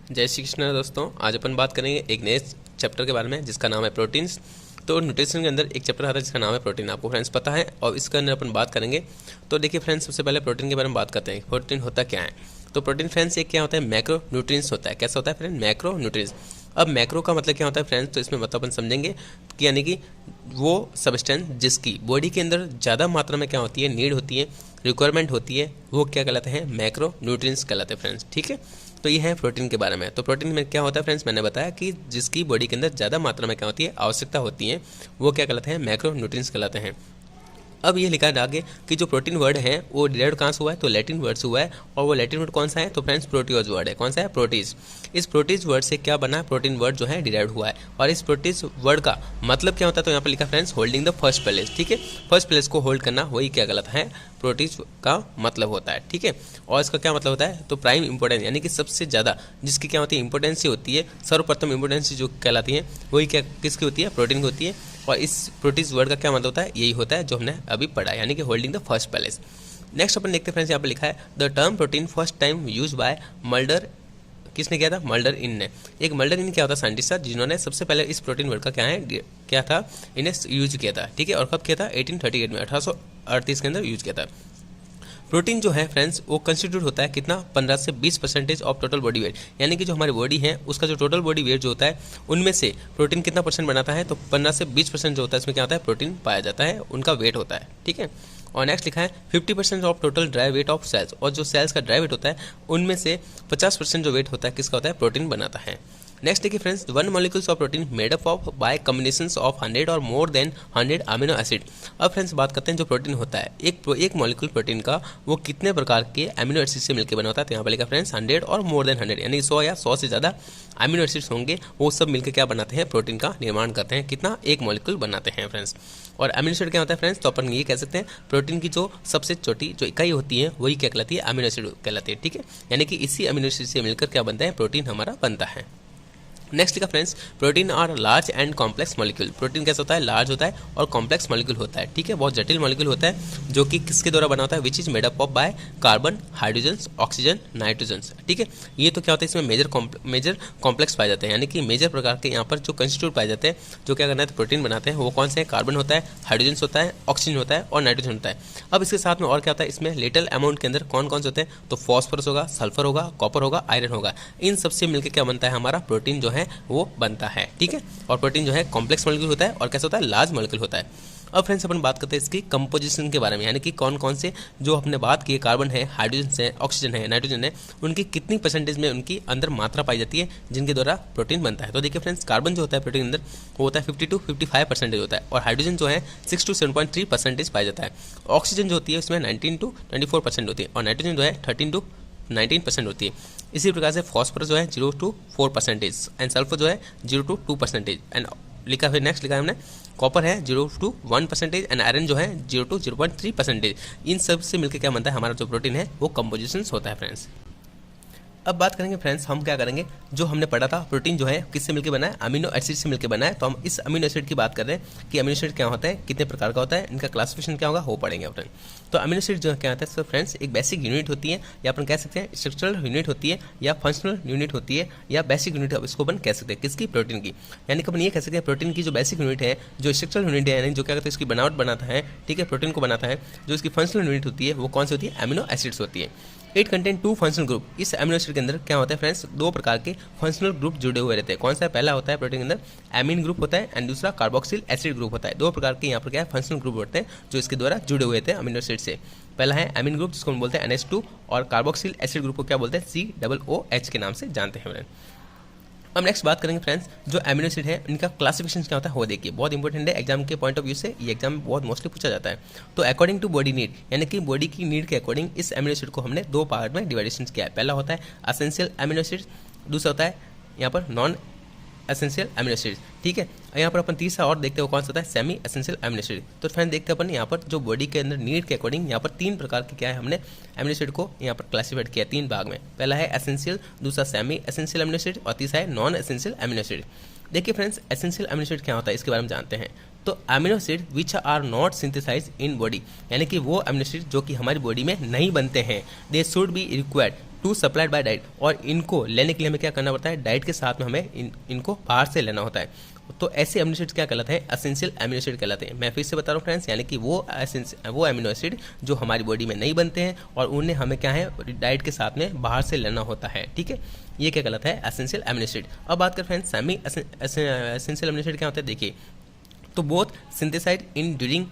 जय श्री कृष्ण दोस्तों। आज अपन बात करेंगे एक नए चैप्टर के बारे में जिसका नाम है प्रोटीन्स। तो न्यूट्रिशन के अंदर एक चैप्टर आता है जिसका नाम है प्रोटीन। आपको फ्रेंड्स पता है और इसके अंदर अपन बात करेंगे। तो देखिए फ्रेंड्स, सबसे पहले प्रोटीन के बारे में बात करते हैं। प्रोटीन होता क्या है? तो प्रोटीन फ्रेंड्स एक क्या होता है, मैक्रो न्यूट्रिएंट्स होता है। कैसा होता है फ्रेंड? Macro nutrients. अब मैक्रो का मतलब क्या होता है फ्रेंड्स, तो इसमें मतलब अपन समझेंगे कि यानी कि वो सब्सटेंस जिसकी बॉडी के अंदर ज़्यादा मात्रा में क्या होती है, नीड होती है, रिक्वायरमेंट होती है, वो क्या कहलाते हैं? मैक्रो न्यूट्रिएंट्स कहलाते हैं फ्रेंड्स। ठीक है, तो ये है प्रोटीन के बारे में। तो प्रोटीन में क्या होता है फ्रेंड्स, मैंने बताया कि जिसकी बॉडी के अंदर ज़्यादा मात्रा में क्या होती है, आवश्यकता होती है, वो क्या कहलाते हैं? मैक्रो न्यूट्रिएंट्स कहलाते हैं। अब ये लिखा है आगे कि जो प्रोटीन वर्ड है वो डिराइव कहाँ से हुआ है, तो लैटिन वर्ड से हुआ है। और वो लैटिन वर्ड कौन सा है, तो फ्रेंड्स प्रोटीज वर्ड है। कौन सा है? प्रोटीज। इस प्रोटीज वर्ड से क्या बना है, प्रोटीन वर्ड जो है डिराइव हुआ है। और इस प्रोटीज वर्ड का मतलब क्या होता है, तो यहाँ पर लिखा friends holding the first place. ठीक है, फर्स्ट प्लेस को होल्ड करना, वही क्या गलत है, प्रोटीज का मतलब होता है। ठीक है, और इसका क्या मतलब होता है, तो प्राइम इंपोर्टेंस, यानी कि सबसे ज़्यादा जिसकी क्या होती है, इंपोर्टेंसी होती है, सर्वप्रथम इंपोर्टेंसी जो कहलाती है, वही क्या किसकी होती है, प्रोटीन की होती है। और इस प्रोटीज वर्ड का क्या मतलब होता है, यही होता है जो हमने अभी पढ़ा, यानी कि holding the first place. Next अपन देखते हैं फ्रेंड्स, यहाँ पे लिखा है the term protein first time use by Mulder. किसने किया था? मल्डर इन ने। एक मल्डर इन क्या होता है, साइंटिस्ट था जिन्होंने सबसे पहले इस प्रोटीन वर्ड का क्या था, इन्हें यूज किया था। ठीक है, और कब किया था? 1838 में, 1838 के अंदर यूज किया था। प्रोटीन जो है फ्रेंड्स वो कंस्टिट्यूट होता है कितना, 15 से 20% ऑफ टोटल बॉडी वेट। यानी कि जो हमारी बॉडी है उसका जो टोटल बॉडी वेट जो होता है उनमें से प्रोटीन कितना परसेंट बनाता है, तो 15 से 20% जो होता है इसमें क्या होता है, प्रोटीन पाया जाता है, उनका वेट होता है। ठीक है, और नेक्स्ट लिखा है 50% of total dry weight of cells. और जो सेल्स का ड्राई वेट होता है उनमें से 50% जो वेट होता है किसका होता है, प्रोटीन बनाता है। नेक्स्ट देखिए friends, one molecules of protein made up of by combinations of 100 और मोर देन 100 अमीनो एसिड। अब फ्रेंड्स बात करते हैं जो प्रोटीन होता है, एक मॉलिक्यूल प्रोटीन का वो कितने प्रकार के अमीनो एसिड से मिलकर बना होता है, तो यहाँ पर लिखा फ्रेंड्स 100 और मोर देन 100, यानी 100 या 100 से ज़्यादा अमीनो एसिड्स होंगे, वो सब मिलकर क्या बनाते हैं, प्रोटीन का निर्माण करते हैं। कितना? एक मॉलिक्यूल बनाते हैं फ्रेंड्स। और अमीनो एसिड क्या होता है फ्रेंड्स, तो अपन ये कह सकते हैं प्रोटीन की जो सबसे छोटी जो इकाई होती है वही क्या कहलाती है, अमीनो एसिड कहलाती है। ठीक है, यानी कि इसी अमीनो एसिड से मिलकर क्या बनता है, प्रोटीन हमारा बनता है। नेक्स्ट लिखा friends, protein are large and complex molecule. Protein कैसा होता है, लार्ज होता है और कॉम्प्लेक्स मॉलिक्यूल होता है। ठीक है, बहुत जटिल मॉलिक्यूल होता है जो कि किसके द्वारा बना होता है, which is made up of by carbon, hydrogen, oxygen, nitrogen. ठीक है, ये तो क्या होता है, इसमें मेजर कॉम्प्लेक्स पाए जाते हैं, यानी कि मेजर प्रकार के यहाँ पर जो कंस्टिट्यूट पाए जाते हैं, जो क्या करना है, प्रोटीन बनाते हैं, वो कौन से हैं, कार्बन होता है, हाइड्रोजन होता है, ऑक्सीजन होता है और नाइट्रोजन होता है। अब इसके साथ में और क्या होता है, इसमें लिटिल अमाउंट के अंदर कौन कौन से होते हैं, तो फॉस्फोरस होगा, सल्फर होगा, कॉपर होगा, आयरन होगा। इन सबसे मिलकर क्या बनता है, हमारा प्रोटीन जो है वो बनता है। ठीक है, और प्रोटीन जो है कॉम्प्लेक्स मॉलिक्यूल होता है और कैसा होता है, लार्ज मॉलिक्यूल होता है। अब फ्रेंड्स अपन बात करते हैं इसकी कंपोजिशन के बारे में, यानी कि कौन कौन से जो हमने बात की, कार्बन है, हाइड्रोजन है, ऑक्सीजन है, नाइट्रोजन है, उनकी कितनी परसेंटेज में उनकी अंदर मात्रा पाई जाती है जिनके द्वारा प्रोटीन बनता है। तो देखिए फ्रेंड्स, कार्बन जो होता है प्रोटीन के अंदर वो होता है 50 to 55% होता है, और हाइड्रोजन जो है 6 to 7.3% पाया जाता है। ऑक्सीजन जो होती है उसमें 19 to 24% होती है, और नाइट्रोजन जो है 13 to 19% होती है। इसी प्रकार से फॉस्फोरस जो है 0 to 4% एंड सल्फर जो है 0 to 2% एंड लिखा है। नेक्स्ट लिखा है हमने कॉपर है 0 to 1% एंड आयरन जो है 0 to 0.3%। इन सब से मिलकर क्या बनता है, हमारा जो प्रोटीन है वो कंपोजिशन होता है फ्रेंड्स। अब बात करेंगे फ्रेंड्स, हम क्या करेंगे, जो हमने पढ़ा था प्रोटीन जो है किससे मिलकर बना है, अमीनो एसिड से मिलकर बना है। तो हम इस अमीनो एसिड की बात कर रहे हैं कि अमीनो एसिड क्या होता है, कितने प्रकार का होता है, इनका क्लासिफिकेशन क्या होगा, वो पढ़ेंगे फ्रेंड। तो अमीनो एसिड जो क्या होता है, तो फ्रेंड्स एक बेसिक यूनिट होती है, या अपन कह सकते हैं स्ट्रक्चरल यूनिट होती है, या फंक्शनल यूनिट होती है, या बेसिक यूनिट इसको अपन कह सकते हैं, किसकी, प्रोटीन की। यानी कि अपन ये कह सकते हैं प्रोटीन की जो बेसिक यूनिट है, जो स्ट्रक्चरल यूनिट है, यानी जो क्या कहते हैं इसकी बनावट बनाता है, ठीक है, प्रोटीन को बनाता है, जो इसकी फंक्शनल यूनिट होती है वो कौन सी होती है, अमीनो एसिड्स होती है। It contain 2 functional group. इस अमीनो एसिड के अंदर क्या होता है फ्रेंड्स, 2 प्रकार के फंक्शनल ग्रुप जुड़े हुए रहते हैं। कौन सा? पहला होता है प्रोटीन के अंदर एमीन ग्रुप होता है एंड दूसरा कार्बोक्सिल एसिड ग्रुप होता है। 2 प्रकार के यहाँ पर क्या है, फंक्शनल ग्रुप होते हैं जो इसके द्वारा जुड़े हुए थे अमीनो एसिड से। पहला है एमीन ग्रुप जिसको हम बोलते हैं NH2, और कार्बोक्सिल एसिड ग्रुप को क्या बोलते हैं, COOH के नाम से जानते हैं। अब नेक्स्ट बात करेंगे फ्रेंड्स, जो अमीनो एसिड है इनका क्लासिफिकेशन क्या होता है वो देखिए, बहुत इंपॉर्टेंट है एग्जाम के पॉइंट ऑफ व्यू से, ये एग्जाम में बहुत मोस्टली पूछा जाता है। तो अकॉर्डिंग टू बॉडी नीड, यानी कि बॉडी की नीड के अकॉर्डिंग इस अमीनो एसिड को हमने 2 पार्ट में डिवाइडेशन किया है। पहला होता है एसेंशियल अमीनो एसिड, दूसरा होता है यहाँ पर नॉन एसेंशियल अमीनो एसिड। ठीक है, यहाँ पर अपन तीसरा और देखते हो कौन सा होता है, सेमी एसेंशियल अमीनो एसिड। तो फ्रेंड देखते हैं अपन यहाँ पर जो बॉडी के अंदर नीड के अकॉर्डिंग यहाँ पर 3 प्रकार के क्या है, हमने अमीनो एसिड को यहाँ पर क्लासिफाइड किया 3 भाग में। पहला है एसेंशियल, दूसरा सेमी एसेंशियल अमीनो एसिड और तीसरा है नॉन एसेंशियल अमीनो एसिड। देखिए फ्रेंड्स, एसेंशियल अमीनो एसिड क्या होता है इसके बारे में जानते हैं। तो amino acid which are not synthesize in body, यानी कि वो अमीनो एसिड जो कि हमारी बॉडी में नहीं बनते हैं, they should be required to supplied by diet, और इनको लेने के लिए हमें क्या करना पड़ता है, डाइट के साथ में हमें इनको बाहर से लेना होता है। तो ऐसे अमीनो एसिड क्या कहलाते हैं, एसेंशियल अमीनो एसिड कहलाते हैं। मैं फिर से बता रहा हूँ फ्रेंड्स, यानी कि वो अमीनो एसिड जो हमारी बॉडी में नहीं बनते हैं और उन्हें हमें क्या है डाइट के साथ में बाहर से लेना होता है, ठीक है। ये क्या कहलाता है, एसेंशियल अमीनो एसिड। अब बात करें friends semi essential amino acid क्या होता है, देखिए तो both synthesised in during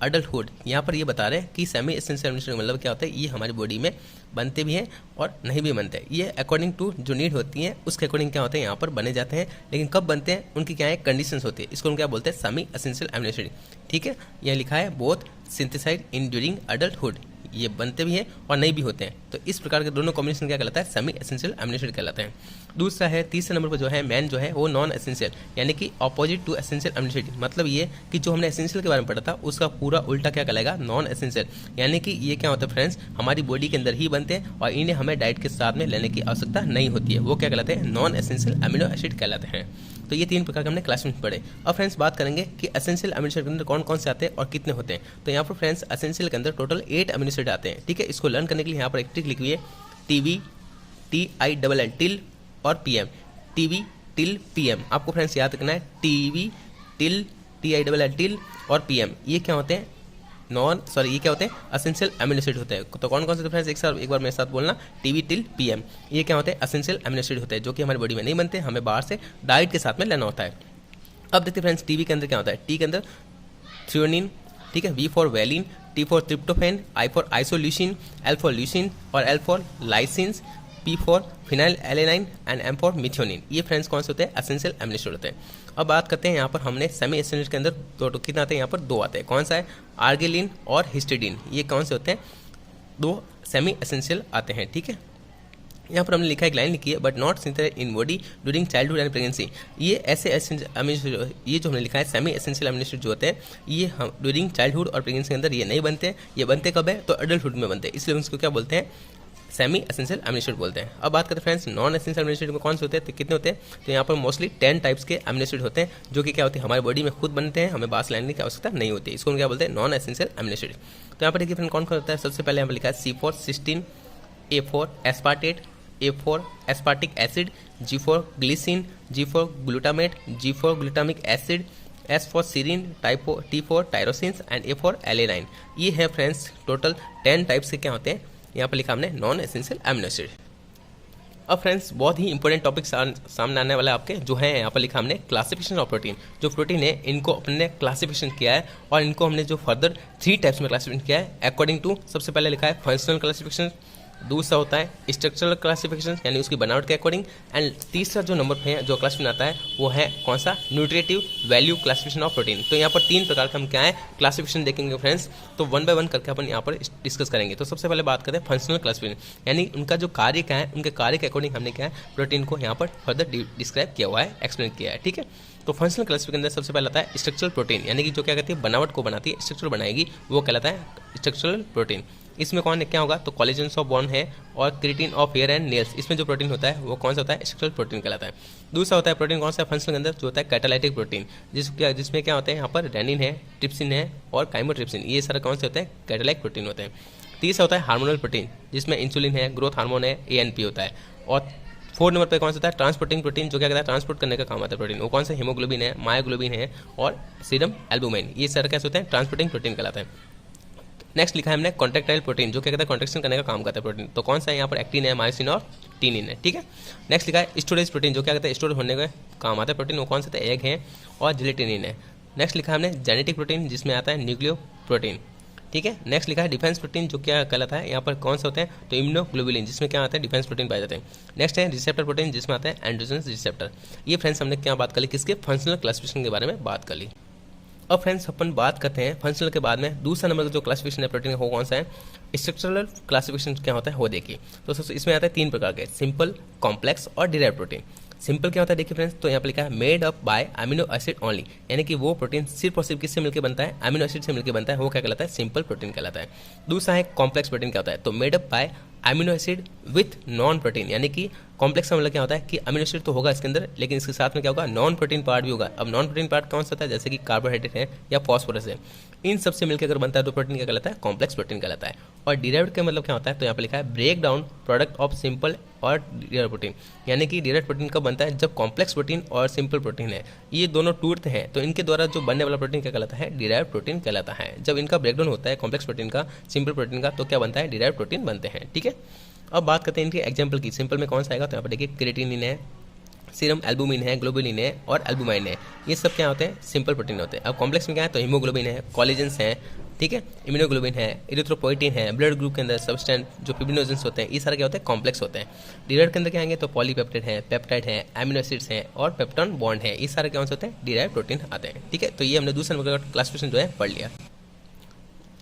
adulthood. यहाँ पर ये बता रहे हैं कि सेमी एसेंशियल अमीनो एसिड मतलब क्या होता है, ये हमारी बॉडी में बनते भी हैं और नहीं भी बनते हैं। ये अकॉर्डिंग टू जो नीड होती है उसके अकॉर्डिंग क्या होते हैं यहाँ पर बने जाते हैं, लेकिन कब बनते हैं उनकी क्या है कंडीशंस होती है। इसको हम क्या बोलते हैं, सेमी एसेंशियल अमीनो एसिड, ठीक है। यह लिखा है both synthesised in during adulthood, ये बनते भी हैं और नहीं भी होते हैं। तो इस प्रकार के दोनों कॉम्बिनेशन क्या कहलाता है, सेमी एसेंशियल अमीनो एसिड कहलाते हैं। दूसरा है, तीसरे नंबर पर जो है मैन जो है वो नॉन एसेंशियल, यानी कि opposite to essential amino acid. मतलब ये कि जो हमने एसेंशियल के बारे में पढ़ा था उसका पूरा उल्टा क्या कहलाएगा, नॉन एसेंशियल। यानी कि ये क्या होता है फ्रेंड्स, हमारी बॉडी के अंदर ही बनते हैं और इन्हें हमें डाइट के साथ में लेने की आवश्यकता नहीं होती है। वो क्या कहलाते हैं, नॉन एसेंशियल अमीनो एसिड कहलाते हैं। तो ये तीन प्रकार के हमने क्लास में पढ़े। अब फ्रेंड्स बात करेंगे कि एसेंशियल अमीनो एसिड के अंदर कौन कौन से आते हैं और कितने होते हैं। तो यहाँ पर फ्रेंड्स एसेंशियल के अंदर टोटल 8 अमीनो एसिड आते हैं, ठीक है। इसको लर्न करने के लिए यहाँ पर एक ट्रिक लिखी हुई है, टीवी TILL टिल और PM, टीवी टिल PM। आपको फ्रेंड्स याद रखना है, टीवी टिल TILL टिल और PM, ये क्या होते हैं, ये क्या होते हैं, एसेंशियल अमीनो एसिड होते हैं। तो कौन कौन से फ्रेंड्स एक बार मेरे साथ बोलना, टीवी टिल PM, ये क्या होते हैं, एसेंशियल अमीनो एसिड होते हैं जो कि हमारी बॉडी में नहीं बनते, हमें बाहर से डाइट के साथ में लेना होता है। अब देखते हैं फ्रेंड्स टीवी के अंदर क्या होता है। टी के अंदर थ्रियोनिन, ठीक है, V for valine, T for tryptophan, I for isoleucine, L for leucine और L for lysines, P for phenyl alanine and M for methionine. ये फ्रेंड्स कौन से होते हैं, एसेंशियल अमीनो एसिड होते हैं। अब बात करते हैं यहाँ पर हमने सेमी एसेंशियल के अंदर तो कितना आते हैं, यहाँ पर 2 आते हैं। कौन सा है, आर्गिलिन और हिस्टिडीन। ये कौन से होते हैं, 2 सेमी एसेंशियल आते हैं, ठीक है। यहाँ पर हमने लिखा एक लाइन लिखी है, but not synthesized in body during childhood and pregnancy. ये ऐसे एसेंशियल ये जो हमने लिखा है सेमी एसेंशियल अमीनो एसिड जो होते हैं, ये हम ड्यूरिंग चाइल्डहुड और प्रेगनेंसी के अंदर ये नहीं बनते हैं। ये बनते कब है, तो एडल्टहुड में बनते हैं, इसलिए उसको क्या बोलते हैं, सेमी एसेंशियल अमीनो एसिड बोलते हैं। अब बात करते हैं friends non essential amino acid में कौन से होते हैं, तो कितने होते हैं, तो यहाँ पर मोस्टली 10 टाइप्स के अमीनो एसिड होते हैं जो कि क्या होते हैं, हमारी बॉडी में खुद बनते हैं, हमें बाहर लाने की आवश्यकता नहीं होती। इसको हम क्या बोलते हैं, नॉन एसेंशियल अमीनो एसिड। तो यहाँ पर देखिए फ्रेंड कौन कौन होता है, सबसे पहले यहाँ पर लिखा है C for cysteine, A for aspartate, A for aspartic acid, G for glycine, G for glutamate, G for glutamic acid, S for serine, T for tyrosines and A for alanine. ये है फ्रेंड्स टोटल 10 टाइप्स के क्या होते हैं, यहाँ पर लिखा हमने नॉन एसेंशियल अमीनो एसिड। अब फ्रेंड्स बहुत ही इंपॉर्टेंट टॉपिक सामने आने वाला है आपके, जो है यहाँ पर लिखा हमने क्लासिफिकेशन ऑफ प्रोटीन। जो प्रोटीन है इनको अपने क्लासिफिकेशन किया है और इनको हमने जो फर्दर 3 टाइप्स में क्लासिफिकेशन किया है अकॉर्डिंग टू, सबसे पहले लिखा है फंक्शनल क्लासिफिकेशन, दूसरा होता है स्ट्रक्चरल क्लासिफिकेशन यानी उसकी बनावट के अकॉर्डिंग, एंड तीसरा जो नंबर पे जो क्लासिफिकेशन आता है वो है कौन सा, nutritive value classification of protein. तो यहाँ पर 3 प्रकार का हम क्या है क्लासिफिकेशन देखेंगे फ्रेंड्स, तो 1 बाय 1 करके अपन यहाँ पर डिस्कस करेंगे। तो सबसे पहले बात करते हैं फंक्शनल क्लासिफिकेशन, यानी उनका जो कार्य क्या है, उनके कार्य के अकॉर्डिंग हमने क्या है प्रोटीन को यहाँ पर फर्दर डिस्क्राइब किया हुआ है, एक्सप्लेन किया है, ठीक है। तो फंक्शनल क्लासिफिकेशन के अंदर सबसे पहले आता है स्ट्रक्चरल प्रोटीन, यानी कि जो क्या कहती है बनावट को बनाती है, स्ट्रक्चर बनाएगी, वो कहलाता है स्ट्रक्चरल प्रोटीन। इसमें कौन क्या होगा, तो कोलेजन ऑफ बोन है और creatine of hair and nails, इसमें जो प्रोटीन होता है वो कौन सा होता है, स्ट्रक्चरल प्रोटीन कहलाता है। दूसरा होता है प्रोटीन कौन सा फंक्शनल के अंदर, जो होता है कैटालाइटिक प्रोटीन, जिसमें क्या होता है यहाँ पर रेनिन है, ट्रिप्सिन है और काइमोट्रिप्सिन, ये सारे कौन से होते हैं, कैटालाइटिक प्रोटीन होते हैं। तीसरा होता है हार्मोनल प्रोटीन, जिसमें इंसुलिन है, ग्रोथ हार्मोन है, ANP होता है। और 4 नंबर पे कौन सा होता है, ट्रांसपोर्टिंग प्रोटीन, जो क्या कहता है ट्रांसपोर्ट करने का काम आता है प्रोटीन, वो कौन सा, हीमोग्लोबिन है, मायोग्लोबिन है और सीरम एल्बुमिन, ये सारे कैसे होते हैं, ट्रांसपोर्टिंग प्रोटीन कहलाता है। नेक्स्ट लिखा है हमने कॉन्ट्रैक्टाइल प्रोटीन, जो क्या कहता है कॉन्ट्रैक्शन करने का काम करता है प्रोटीन, तो कौन सा है यहाँ पर, एक्टिन है, मायोसिन और टीनिन है, ठीक है। नेक्स्ट लिखा है स्टोरेज प्रोटीन, जो क्या कहता है स्टोर होने का काम आता है प्रोटीन, वो कौन सा था, एग है और जिलेटिनिन है। नेक्स्ट लिखा है हमने जेनेटिक प्रोटीन, जिसमें आता है न्यूक्लियो प्रोटीन, ठीक है। नेक्स्ट लिखा है डिफेंस प्रोटीन, जो क्या कहलाता है यहाँ पर कौन सा होते हैं, तो इम्यूनोग्लोबुलिन, जिसमें क्या आता है डिफेंस प्रोटीन पाए जाते हैं। नेक्स्ट है रिसेप्टर प्रोटीन, जिसमें आता है एंड्रोजन रिसेप्टर। ये फ्रेंड्स हमने क्या बात कर ली, किसके, फंक्शनल क्लासिफिकेशन के बारे में बात कर ली। अब फ्रेंड्स अपन बात करते हैं फंक्शनल के बाद में दूसरा नंबर का जो क्लासिफिकेशन है प्रोटीन का, वो कौन सा है, स्ट्रक्चरल क्लासिफिकेशन क्या होता है वो देखिए। तो सबसे इसमें आता है 3 प्रकार के, सिंपल, कॉम्प्लेक्स और डिराइव्ड प्रोटीन। सिंपल क्या होता है देखिए फ्रेंड्स, तो यहाँ पर लिखा है made up by amino acid only, यानी कि वो प्रोटीन सिर्फ और सिर्फ किससे मिलकर बनता है, अमीनो एसिड से मिलकर बनता है, वो क्या कहलाता है, सिंपल प्रोटीन कहलाता है। दूसरा है कॉम्प्लेक्स प्रोटीन, क्या होता है, तो made up by amino acid with non protein, यानी कि कॉम्प्लेक्स का मतलब क्या होता है कि अमीनो एसिड तो होगा इसके अंदर, लेकिन इसके साथ में क्या होगा, नॉन प्रोटीन पार्ट भी होगा। अब नॉन प्रोटीन पार्ट कौन सा होता है, जैसे कि कार्बोहाइड्रेट है या फॉस्फोरस है, इन सबसे मिलकर अगर बनता है तो प्रोटीन क्या कहलाता है, कॉम्प्लेक्स प्रोटीन कहलाता है। और डिराइव्ड का मतलब क्या होता है, तो यहाँ पर लिखा है break down product of simple और डिराइव्ड प्रोटीन, यानी कि डिराइव्ड प्रोटीन कब बनता है, जब कॉम्प्लेक्स प्रोटीन और सिंपल प्रोटीन है ये दोनों टूटते हैं, तो इनके द्वारा जो बनने वाला प्रोटीन क्या कहलाता है, डिराइव्ड प्रोटीन कहलाता है। जब इनका ब्रेकडाउन होता है कॉम्प्लेक्स प्रोटीन का, सिंपल प्रोटीन का, तो क्या बनता है, डिराइव्ड प्रोटीन बनते हैं। ठीक है, अब बात करते हैं इनके एग्जाम्पल की। सिंपल में कौन सा आएगा, तो यहाँ पर देखिए क्रिएटिनिन है, सीरम एल्बुमिन है, ग्लोबुलिन है और एल्बुमाइन है, ये सब क्या होते हैं, सिंपल प्रोटीन होते हैं। अब कॉम्प्लेक्स में क्या है, तो हीमोग्लोबिन है, कोलेजेंस है, ठीक है, इम्यूनोग्लोबिन है, इरिथ्रोपोइटिन है, ब्लड ग्रुप के अंदर सब्सटेंस जो फिब्रिनोजेंस होते हैं, ये सारे क्या होते हैं, कॉम्प्लेक्स होते हैं। डिराइव्ड के अंदर क्या आएंगे, तो पॉलीपेप्टाइड है, पेप्टाइड है, एमिनो एसिड्स हैं और पेप्टोन बॉन्ड है, ये सारे क्या होते हैं, डिराइव्ड प्रोटीन आते हैं। ठीक है, तो ये हमने दूसरे नंबर का क्लासिफिकेशन जो है पढ़ लिया।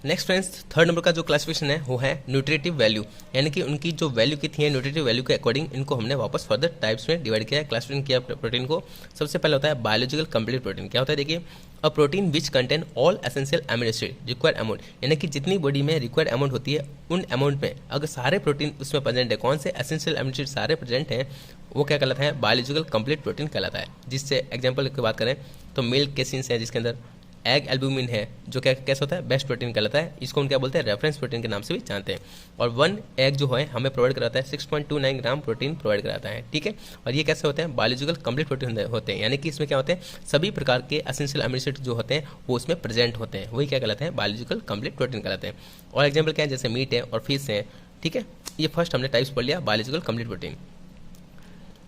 नेक्स्ट फ्रेंड्स, थर्ड नंबर का जो क्लासिफिकेशन है वो है न्यूट्रिटिव वैल्यू, यानी कि उनकी जो वैल्यू कितनी है, न्यूट्रिटिव वैल्यू के अकॉर्डिंग इनको हमने वापस फर्दर टाइप्स में डिवाइड किया है, क्लासिफिकेशन किया प्रोटीन को। सबसे पहले होता है बायोलॉजिकल कंप्लीट प्रोटीन। क्या होता है, देखिए, a protein which contain all essential amino acid required amount, यानी कि जितनी बॉडी में रिक्वायर्ड अमाउंट होती है उन अमाउंट में अगर सारे प्रोटीन उसमें प्रेजेंट है, कौन से एसेंशियल अमीनो एसिड सारे प्रेजेंट हैं, वो क्या कहलाता है, बायोलॉजिकल कंप्लीट प्रोटीन कहलाता है। जिससे एग्जाम्पल की बात करें तो मिल्क केसिन्स है, जिसके अंदर एग एल्बुमिन है, जो क्या कैसा होता है, बेस्ट प्रोटीन कहलाता है। इसको हम क्या बोलते हैं, रेफरेंस प्रोटीन के नाम से भी जानते हैं। और 1 एग जो है हमें प्रोवाइड कराता है 6.29 ग्राम प्रोटीन प्रोवाइड कराता है। ठीक है, और ये कैसे होते हैं, बायोलॉजिकल कंप्लीट प्रोटीन होते हैं, यानी कि इसमें क्या होते हैं, सभी प्रकार के एसेंशियल अमीनो एसिड जो होते हैं वो उसमें प्रेजेंट होते हैं, वही क्या कहलाते हैं, बायोलॉजिकल कंप्लीट प्रोटीन कहलाते हैं। और एग्जाम्पल क्या है, जैसे मीट है और फिश है। ठीक है, ये फर्स्ट हमने टाइप्स पढ़ लिया बायोलॉजिकल कंप्लीट प्रोटीन।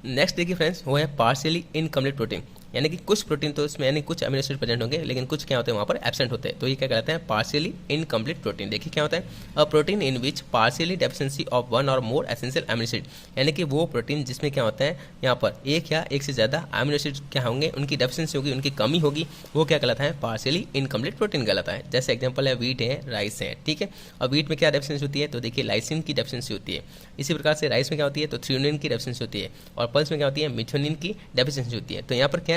नेक्स्ट देखिए फ्रेंड्स, वो है पार्शियली इनकम्प्लीट प्रोटीन, यानी कि कुछ प्रोटीन तो इसमें यानी कुछ अमीनो एसिड प्रेजेंट होंगे लेकिन कुछ क्या होते हैं वहाँ पर एब्सेंट होते हैं, तो ये क्या कहलाते हैं, पार्शियली इनकम्प्लीट प्रोटीन। देखिए क्या होता है, a protein in which partially deficiency of one और मोर एसेंशियल अमीनो एसिड, यानी कि वो प्रोटीन जिसमें क्या होता है, यहाँ पर एक या एक से ज़्यादा अमीनो एसिड क्या होंगे, उनकी डेफिशिएंसी होगी, उनकी कमी होगी, वो क्या कहलाता है, पार्शियली इनकम्प्लीट प्रोटीन कहलाता है। जैसे एग्जाम्पल है वीट है, राइस है। ठीक है, और वीट में क्या डेफिशिएंसी होती है, तो देखिए लाइसिन की डेफिशिएंसी होती है। इसी प्रकार से राइस में क्या होती है, तो थ्रियोनिन की डेफिशिएंसी होती है, और पल्स में क्या होती है, मिथ्योनिन की डेफिशिएंसी होती है। तो यहाँ पर क्या है,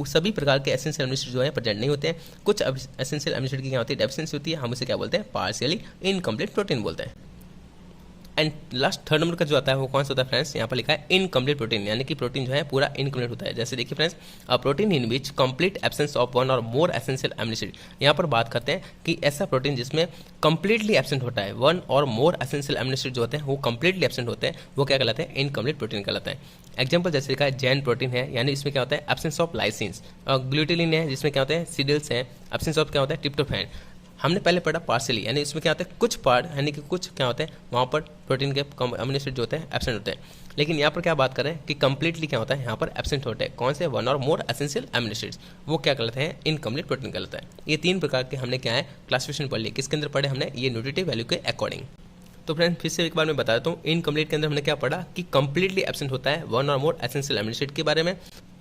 सभी प्रकार के एसेंशियल अमीनो एसिड जो है प्रेजेंट नहीं होते हैं, कुछ एसेंशियल अमीनो एसिड की क्या होती है, डेफिशिएंसी होती है, हम उसे क्या बोलते हैं, पार्शियली इनकम्प्लीट प्रोटीन बोलते हैं। एंड लास्ट थर्ड नंबर का जो आता है वो कौन सा होता है फ्रेंड्स, यहाँ पर लिखा है इनकम्प्लीट प्रोटीन, यानी कि प्रोटीन जो है पूरा इनकम्प्लीट होता है। जैसे देखिए friends, a protein in which complete absence of one और मोर एसेंशियल अमीनो एसिड, यहाँ पर बात करते हैं कि ऐसा प्रोटीन जिसमें कंप्लीटली एब्सेंट होता है, वन और मोर एसेंशियल अमीनो एसिड जो होते हैं वो कंप्लीटली एब्सेंट होते हैं, वो क्या कहलाते हैं, इनकम्प्लीट प्रोटीन कहलाता है। एग्जाम्पल जैसे लिखा है जैन प्रोटीन है, यानी इसमें क्या होता है, एब्सेंस ऑफ लाइसिन्स। और ग्लूटिलिन है, जिसमें क्या होता है, सीडल्स है, एब्सेंस ऑफ क्या होता है, ट्रिप्टोफैन। हमने पहले पढ़ा पार्शियली, यानी इसमें क्या होता है, कुछ पार्ट यानी कि कुछ क्या होते हैं वहाँ पर प्रोटीन के अमीनो एसिड जो होते हैं एब्सेंट होते हैं। लेकिन यहाँ पर क्या बात करें कि कंप्लीटली क्या होता है, यहाँ पर एब्सेंट होते हैं, कौन से, वन और मोर एसेंशियल अमीनो एसिड्स, वो क्या कहलाते हैं, इनकम्प्लीट प्रोटीन कहलाता है। ये तीन प्रकार के हमने क्या है क्लासिफिकेशन पढ़ लिया, किसके अंदर पढ़े हमने, ये न्यूट्रिटिव वैल्यू के अकॉर्डिंग। तो फ्रेंड्स फिर से एक बार मैं बता देता हूँ, इनकम्प्लीट के अंदर हमने क्या पढ़ा कि कंप्लीटली एब्सेंट होता है वन और मोर एसेंशियल अमीनो एसिड के बारे में।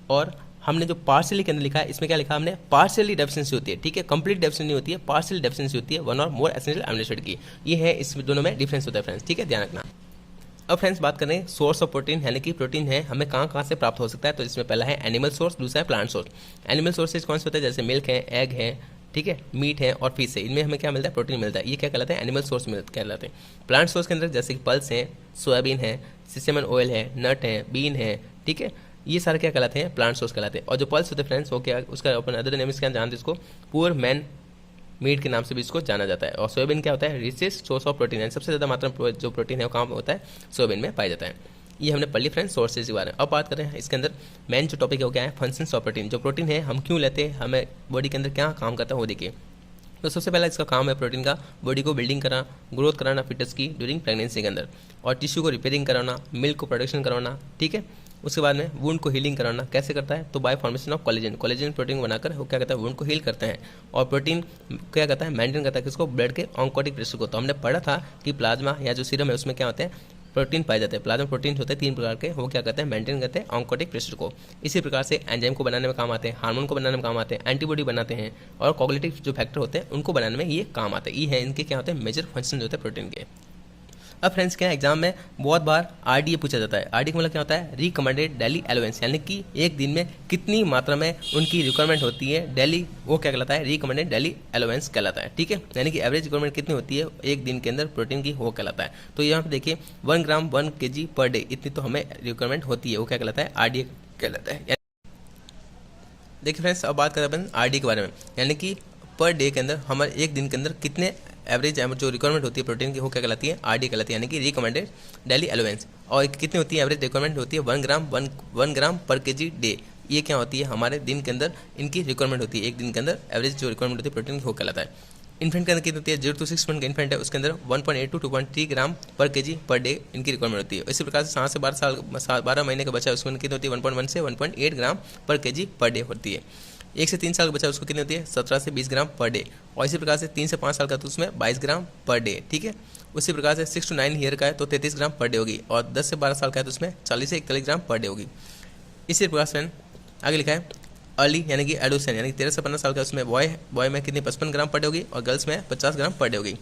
और हमने जो पार्शियली के अंदर लिखा है, इसमें क्या लिखा हमने, पार्शियली डेफिशिएंसी होती है। ठीक है, कंप्लीट डेफिशिएंसी नहीं होती है, पार्शियल डेफिशिएंसी होती है वन और मोर एसेंशियल अमीनो एसिड की। ये है, इस दोनों में डिफरेंस होता है फ्रेंड्स। ठीक है, ध्यान रखना। अब फ्रेंड्स बात करें सोर्स ऑफ प्रोटीन, यानी कि प्रोटीन है हमें कहाँ कहाँ से प्राप्त हो सकता है, तो इसमें पहला है एनिमल सोर्स, दूसरा है प्लांट सोर्स। एनिमल सोर्सेज कौन से होते हैं, जैसे मिल्क है, एग है, ठीक है, मीट है और फिश है, इनमें हमें क्या मिलता है, प्रोटीन मिलता है, ये क्या कहलाता है, एनिमल सोर्स कहलाते हैं। प्लांट सोर्स के अंदर जैसे कि पल्स है, सोयाबीन है, सिसेमन ऑयल है, नट है, बीन है, ठीक है, ये सारे क्या कहलाते हैं, प्लांट सोर्स कहलाते हैं। और जो पल्स होते हैं फ्रेंड्स, वो क्या, उसका अपन अदर नेम क्या जानते हैं, इसको पुअर मैन मीट के नाम से भी इसको जाना जाता है। और सोयाबीन क्या होता है, रिचेस्ट सोर्स ऑफ प्रोटीन है, सबसे ज़्यादा मात्रा में जो प्रोटीन है वो कहाँ होता है, सोयाबीन में पाया जाता है। ये हमने पढ़ ली फ्रेंड्स सोर्सेज के बारे में। अब बात करें इसके अंदर मेन जो टॉपिक है वो क्या है, फंक्शंस ऑफ प्रोटीन। जो प्रोटीन है हम क्यों लेते हैं, हमें बॉडी के अंदर क्या काम करता है वो देखिए। तो सबसे पहला इसका काम है प्रोटीन का बॉडी को बिल्डिंग करना, ग्रोथ कराना फिटनेस की ड्यूरिंग प्रेगनेंसी के अंदर, और टिश्यू को रिपेयरिंग कराना, मिल्क को प्रोडक्शन करवाना, ठीक है। उसके बाद में वुंड को हीलिंग कराना, कैसे करता है, तो bye formation of collagen, collagen protein बनाकर वो क्या करता है, वुंड को हील करते हैं। और प्रोटीन क्या करता है, मेंटेन करता है किसको, ब्लड के ऑन्कोटिक प्रेशर को। तो हमने पढ़ा था कि प्लाज्मा या जो सीरम है उसमें क्या होते हैं, प्रोटीन पाए जाते हैं। प्लाज्मा प्रोटीन होते हैं 3 प्रकार के, वो क्या करते हैं, मेंटेन करते हैं ऑन्कोटिक प्रेशर को। इसी प्रकार से एंजाइम को बनाने में काम आते हैं, हार्मोन को बनाने में काम आते हैं, एंटीबॉडी बनाते हैं, और कॉग्निटिव जो फैक्टर होते हैं उनको बनाने में ये काम आते हैं। ये है इनके क्या होते हैं, मेजर फंक्शन होते हैं प्रोटीन के। अब फ्रेंड्स क्या है, एग्जाम में बहुत बार आरडीए पूछा जाता है। आरडीए का मतलब क्या होता है, रिकमेंडेड डेली अलाउंस, यानी कि एक दिन में कितनी मात्रा में उनकी रिक्वायरमेंट होती है डेली, वो क्या कहलाता है, रिकमेंडेड डेली अलाउंस कहलाता है। ठीक है, यानी कि एवरेज रिक्वायरमेंट कितनी होती है एक दिन के अंदर प्रोटीन की, वो कहलाता है। तो यहाँ पे देखिए 1 ग्राम 1 kg पर डे, इतनी तो हमें रिक्वायरमेंट होती है, वो क्या कहलाता है, आरडीए कहलाता है। देखिए फ्रेंड्स, अब बात करें अपन आरडीए के बारे में, यानी कि पर डे के अंदर हमारे एक दिन के अंदर कितने एवरेज जो रिक्वायरमेंट होती है प्रोटीन की, वो क्या कहलाती है, आरडी कहलाती है, यानी कि रिकमेंडेड डेली अलाउंस। और कितनी होती है एवरेज रिक्वायरमेंट होती है 1 ग्राम पर केजी डे। ये क्या होती है, हमारे दिन के अंदर इनकी रिक्वायरमेंट होती है, एक दिन के अंदर एवरेज जो रिक्वायरमेंट होती है प्रोटीन की, वो कहलाता है। इन्फेंट के अंदर कितनी होती है, 0 to 6 मंथ का इन्फेंट है, उसके अंदर 1.8 to 2.3 ग्राम पर केजी पर डे इनकी रिक्वायरमेंट होती है। इसी प्रकार से 7 से 12 महीने का बच्चा है, उसको कितनी होती है, 1.1 से 1.8 ग्राम पर केजी पर डे होती है। 1 से 3 साल का बच्चा, उसको कितनी होती है, 17 से 20 ग्राम पर डे। और इसी प्रकार से 3 से 5 साल का तो उसमें 22 ग्राम पर डे। ठीक है, उसी प्रकार से 6 to 9 ईयर का है तो 33 ग्राम पर डे होगी, और 10 से 12 साल का है तो उसमें 40 से 41 ग्राम पर डे होगी। इसी प्रकार से आगे लिखा है अर्ली, यानी कि एडोसेंट, यानी कि 13 से 15 साल का, उसमें बॉय में कितनी 55 ग्राम पर डे होगी, और गर्ल्स में 50 ग्राम पर डे होगी।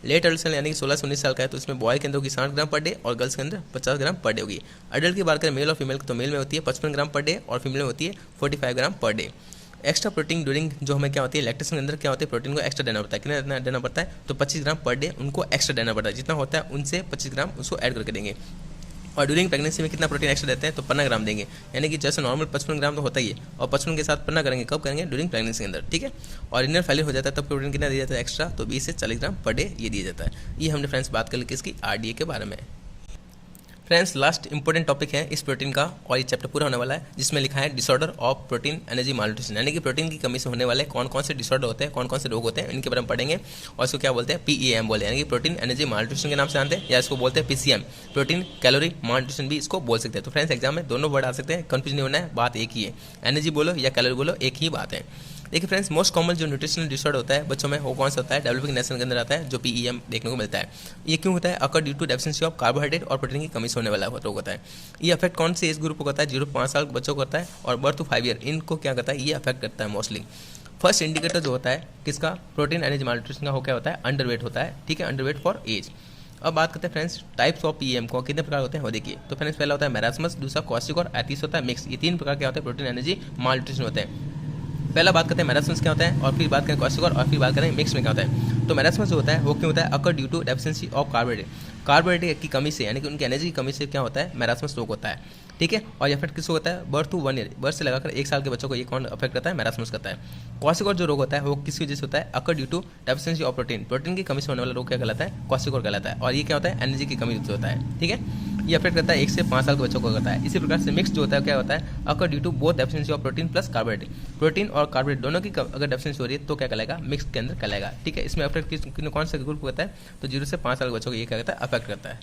लेट एडोसेंट, यानी कि 16 से 19 साल का है तो उसमें बॉय के अंदर होगी 60 ग्राम पर डे, और गर्ल्स के अंदर 50 ग्राम पर डे होगी। अडल्ट की बात करें मेल और फीमेल, तो मेल में होती है 55 ग्राम पर डे, और फीमेल में होती है 45 ग्राम per day. Extra protein during जो हमें क्या होती है, लैक्टेशन के अंदर क्या होती है, प्रोटीन को एक्स्ट्रा देना पड़ता है। कितना देना पड़ता है, तो 25 ग्राम पर डे उनको एक्स्ट्रा देना पड़ता है, जितना होता है उनसे 25 ग्राम उसको ऐड करके देंगे। और ड्यूरिंग प्रेगनेंसी में कितना प्रोटीन एक्स्ट्रा देते हैं, तो 15 ग्राम देंगे, यानी कि जैसे नॉर्मल 55 ग्राम तो होता ही है, और 55 के साथ 15 करेंगे, कब करेंगे, ड्यूरिंग प्रेगनेंसी के अंदर। ठीक है, और इनर फेलियर हो जाता है तब प्रोटीन कितना दिया जाता है एक्स्ट्रा, तो 20 से 40 ग्राम पर डे ये दिया जाता है। ये हमने फ्रेंड्स बात कर ली किसकी, आरडीए के बारे में। फ्रेंड्स लास्ट इंपॉर्टेंट टॉपिक है इस प्रोटीन का, और ये चैप्टर पूरा होने वाला है, जिसमें लिखा है disorder of protein energy malnutrition, यानी कि प्रोटीन की कमी से होने वाले कौन कौन से डिसऑर्डर होते हैं, कौन कौन से रोग होते हैं, इनके बारे में पढ़ेंगे। और इसको क्या बोलते हैं, पीईएम बोलते हैं, यानी कि प्रोटीन एनर्जी मालन्यूट्रिशन के नाम से जानते हैं, या इसको बोलते हैं पीसीएम, प्रोटीन कैलोरी मालन्यूट्रिशन भी इसको बोल सकते हैं। तो फ्रेंड्स एग्जाम में दोनों वर्ड आ सकते हैं, कंफ्यूज नहीं होना है, बात एक ही है, एनर्जी बोलो या कैलोरी बोलो, एक ही बात है। देखिए फ्रेंड्स, मोस्ट कॉमन जो न्यूट्रिशनल डिसऑर्डर होता है बच्चों में, वो कौन सा होता है, डेवलपिंग नेशन के अंदर आता है, जो पीईएम देखने को मिलता है। ये क्यों होता है, occur due to deficiency of carbohydrate और प्रोटीन की कमी से होने वाला रोग होता है। ये अफेक्ट कौन से एज ग्रुप को करता है, 0 to 5 साल बच्चों को करता है, और बर्थ टू 5 ईयर, इनको क्या करता है, ये अफेक्ट करता है मोस्टली। फर्स्ट इंडिकेटर जो होता है किसका, प्रोटीन एनर्जी मालन्यूट्रिशन का, हो क्या होता है, अंडरवेट होता है। ठीक है, अंडरवेट फॉर एज। अब बात करते हैं फ्रेंड्स टाइप्स ऑफ पीएम को, कितने प्रकार होते हैं वो देखिए। तो फ्रेंड्स पहला होता है मैरास्मस, दूसरा कॉस्टिक, और एथिस होता है मिक्स। ये 3 प्रकार क्या होते हैं, प्रोटीन एनर्जी मालन्यूट्रिशन होते हैं। पहला बात करते हैं मैरास्मस क्या होता है, और फिर बात करें कॉस्टिक, और फिर बात करें मिक्स में क्या होता है। तो मैरास्मस जो होता है वो क्यों होता है, occur due to deficiency of carbohydrate, carbohydrate की कमी से, यानी कि उनकी एनर्जी की कमी से क्या होता है, मैरास्मस रोग होता है। ठीक है, और ये अफेक्ट किसको होता है, बर्थ टू 1 ईयर, बर्थ से लगाकर 1 साल के बच्चों को ये कौन अफेक्ट करता है, मैरास्मस करता है। कॉस्टिक जो रोग होता है वो किसकी वजह से होता है, occur due to deficiency of protein, protein की कमी से होने वाला रोग क्या कहलाता है, कॉस्टिक कहलाता है। और ये क्या होता है, एनर्जी की कमी से होता है। ठीक है, ये अफेक्ट करता है 1 से 5 साल के बच्चों को करता है। इसी प्रकार से मिक्स जो होता है क्या होता है, occur due to both deficiency of protein plus carbohydrate, protein और कार्बोहाइड्रेट दोनों की अगर डेफिशिएंसी हो रही है तो क्या कहलाएगा, मिक्स के अंदर कहलाएगा। ठीक है, इसमें अफेक्ट कौन सा ग्रुप होता है, तो 0 से 5 साल के बच्चों को ये क्या करता है, अफेक्ट करता है।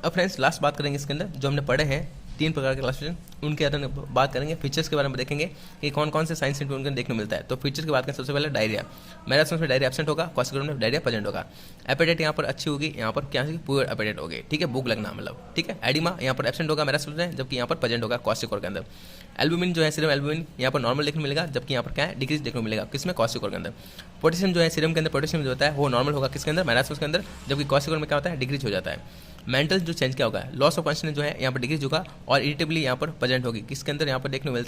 अब फ्रेंड्स लास्ट बात करेंगे इसके अंदर, जो हमने पढ़े हैं 3 प्रकार के क्लासिफिकेशन, उनके अंदर बात करेंगे। फीचर्स के बारे में देखेंगे कि कौन कौन से साइंस सिम्टम उनके देखने मिलता है। तो फीचर्स की बात करें, सबसे पहले डायरिया, मैरास्मस में डायरिया एब्सेंट होगा, कॉस्टिक में डायरिया प्रेजेंट होगा। एपेटाइट यहाँ पर अच्छी होगी, यहाँ पर क्या होगी, पुअर एपेटाइट होगी। ठीक है, भूख लगना मतलब। ठीक है, एडिमा यहाँ पर एब्सेंट होगा मैरास्मस में, जबकि यहाँ पर प्रेजेंट होगा कॉस्टिक के अंदर। एल्बुमिन जो है सीरम एल्बुमिन यहाँ पर नॉर्मल देखने मिलेगा, जबकि यहाँ पर क्या है, डिक्रीज देखने को मिलेगा, किसमें, कॉस्टिक के अंदर। पोटेशियम जो है सीरम के अंदर, पोटेशियम जो होता है वो नॉर्मल होगा किसके अंदर, मैरास्मस के अंदर, जबकि कॉस्टिक में क्या होता है, डिक्रीज हो जाता है। मेंटल जो चेंज क्या होगा, लॉस ऑफ कॉन्शियसनेस जो है यहाँ पर डिक्रीज होगा, और इरिटेबिलिटी यहाँ पर प्रेजेंट होगी, किसके अंदर यहाँ पर देखने को मिलता है,